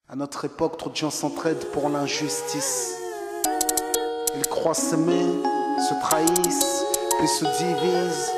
À notre époque, trop de gens s'entraident pour l'injustice. Ils croient s'aimer, se trahissent, puis se divisent.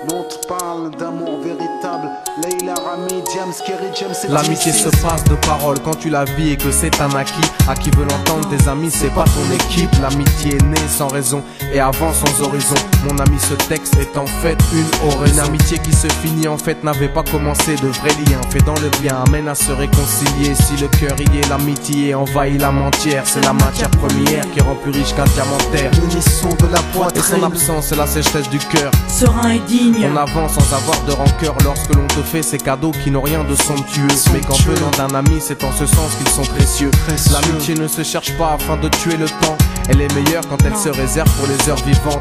Nous on te parle d'amour véritable. Leila, Rami, Diams, Kerry, James et l'amitié se passe de paroles quand tu la vis et que c'est un acquis. À qui veut l'entendre, tes amis, c'est pas ton équipe. L'amitié est née sans raison et avant sans horizon. Mon ami, ce texte est en fait une oraison. Une amitié qui se finit en fait n'avait pas commencé. De vrais liens faits dans le bien amène à se réconcilier. Si le cœur y est, l'amitié envahit la mentière. C'est la matière première qui rend plus riche qu'un diamantaire. Le son de la poitrine et son absence, c'est la sécheresse du cœur. Serein et digne. On avance sans avoir de rancœur lorsque l'on te fait ces cadeaux qui n'ont rien de somptueux. Mais qu'en venant d'un ami, c'est en ce sens qu'ils sont précieux. L'amitié ne se cherche pas afin de tuer le temps. Elle est meilleure quand elle se réserve pour les heures vivantes.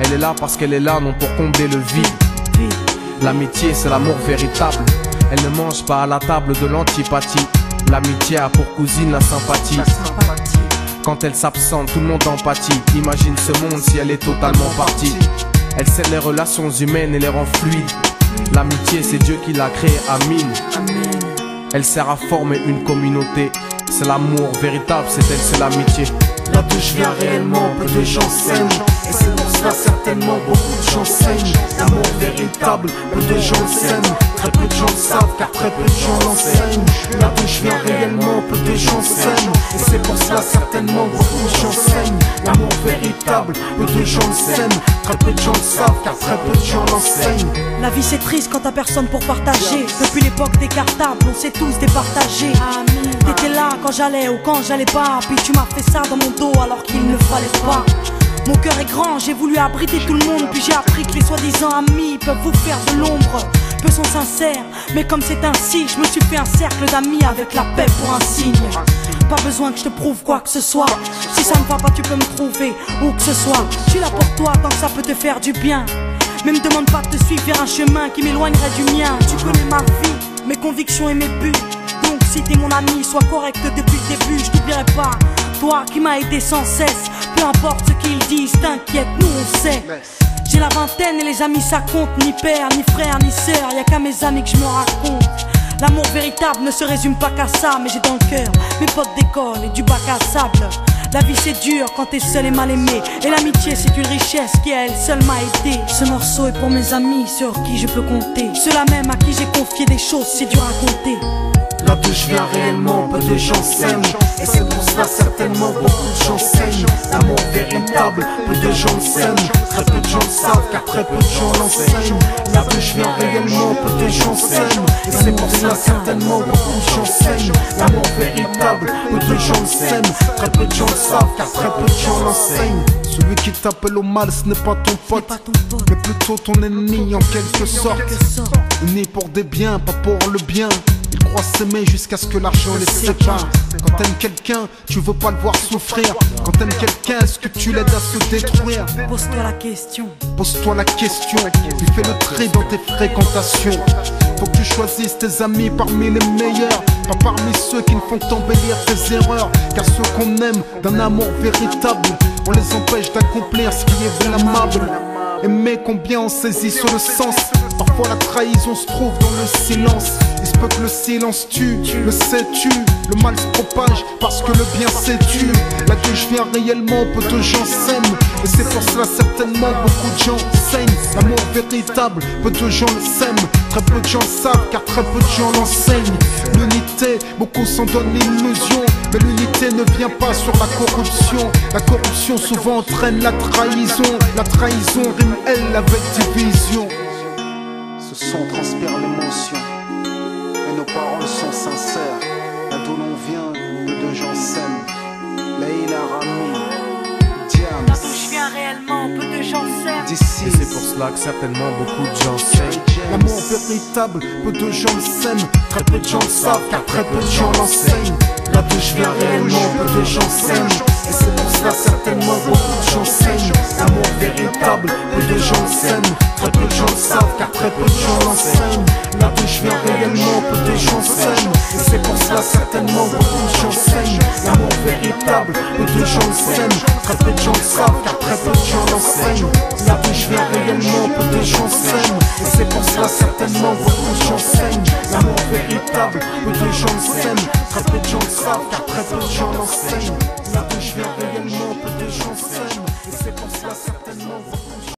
Elle est là parce qu'elle est là, non pour combler le vide. L'amitié, c'est l'amour véritable. Elle ne mange pas à la table de l'antipathie. L'amitié a pour cousine la sympathie. Quand elle s'absente, tout le monde empathie. Imagine ce monde si elle est totalement partie. Elle scelle les relations humaines et les rend fluides. L'amitié, c'est Dieu qui l'a créée, Amin. Elle sert à former une communauté. C'est l'amour véritable, c'est elle, c'est l'amitié. Là d'où je viens réellement, peu de gens s'aiment. Et c'est pour cela certainement beaucoup de gens saignent. L'amour véritable, peu de gens s'aiment. Très peu de gens le savent car très peu de gens l'enseignent. Là d'où je viens réellement, peu de gens s'aiment. Et c'est pour cela certainement beaucoup de gens saignent. L'amour véritable, peu de gens le s'aiment. Très peu de gens le savent car très peu de gens l'enseignent. La vie c'est triste quand t'as personne pour partager. Depuis l'époque des cartables, on s'est tous départagés. T'étais là quand j'allais ou quand j'allais pas. Puis tu m'as fait ça dans mon dos alors qu'il ne fallait pas. Mon cœur est grand, j'ai voulu abriter tout le monde. Puis j'ai appris que les soi-disant amis peuvent vous faire de l'ombre. Peu sont sincères, mais comme c'est ainsi, je me suis fait un cercle d'amis avec la paix pour un signe. Pas besoin que je te prouve quoi que ce soit. Si ça ne va pas tu peux me trouver où que ce soit. Je suis là pour toi tant que ça peut te faire du bien. Mais me demande pas de te suivre vers un chemin qui m'éloignerait du mien. Tu connais ma vie, mes convictions et mes buts. Donc si t'es mon ami, sois correct depuis le début. Je t'oublierai pas, toi qui m'as aidé sans cesse. Peu importe ce qu'ils disent, t'inquiète, nous on sait. J'ai la vingtaine et les amis ça compte. Ni père, ni frère, ni sœur, y'a qu'à mes amis que je me raconte. L'amour véritable ne se résume pas qu'à ça. Mais j'ai dans le cœur mes potes d'école et du bac à sable. La vie c'est dur quand t'es seul et mal aimé. Et l'amitié c'est une richesse qui à elle seule m'a aidé. Ce morceau est pour mes amis sur qui je peux compter. Ceux-là même à qui j'ai confié des choses c'est dur à compter. Là d'où je viens réellement, peu de gens s'aiment. Et c'est pour cela certainement beaucoup de gens saignent. L'amour véritable, peu de gens s'aiment. Très peu de gens le savent car très peu de gens l'enseignent. Là d'où je viens réellement, peu de gens s'aiment. Et c'est pour cela certainement beaucoup de gens saignent. L'amour véritable, peu de gens le s'aiment. Très peu de gens le savent car très peu de gens l'enseignent. Celui qui t'appelle au mal ce n'est pas ton pote, mais plutôt ton ennemi en quelque sorte. Unis pour des biens, pas pour le bien. Ils croient s'aimer jusqu'à ce que l'argent les sépare. Quand t'aimes quelqu'un, tu veux pas le voir souffrir. Quand t'aimes quelqu'un, est-ce que tu l'aides à se détruire? Pose-toi la question. Pose-toi la question. Tu fais le tri dans tes fréquentations. Faut que tu choisisses tes amis parmi les meilleurs, pas parmi ceux qui ne font qu'embellir tes erreurs. Car ceux qu'on aime d'un amour véritable, on les empêche d'accomplir ce qui est blâmable. Aimer combien on saisit sur le sens. Parfois la trahison se trouve dans le silence. Il se peut que le silence tue, le sais-tu. Le mal se propage parce que le bien s'étue. Là d'où je viens réellement, peu de gens s'aiment. Et c'est pour cela certainement beaucoup de gens saignent. L'amour véritable, peu de gens le s'aiment. Très peu de gens le savent car très peu de gens l'enseignent. L'unité, beaucoup s'en donnent l'illusion. Mais l'unité ne vient pas sur la corruption. La corruption souvent entraîne la trahison. La trahison rime elle avec division. Ce son transpire l'émotion et nos paroles sont sincères. Là d'où l'on vient, peu de gens s'aiment. Leila, Rami, Diams. Là d'où je viens réellement, peu de gens s'aiment. D'ici, Et c'est pour cela que certainement beaucoup de gens s'aiment. l'amour véritable, peu de gens le s'aiment. Très peu de gens le savent car très peu de gens l'enseignent. Là d'où je viens réellement, peu de gens s'aiment. Et c'est pour cela certainement beaucoup de gens saignent. L'amour véritable, peu de gens le s'aiment. Très peu de gens le savent car très peu de gens l'enseignent. Là d'où je viens réellement, peu de gens s'aiment. Et c'est pour cela certainement beaucoup de gens saignent. L'amour véritable, peu de gens le s'aiment. Très peu de gens le savent car très peu de gens l'enseignent. Là d'où je viens réellement, peu de gens s'aiment. Et c'est pour cela certainement beaucoup de gens saignent. L'amour véritable, peu de gens le s'aiment. Très peu de gens très peu de gens l'enseignent. Là d'où je viens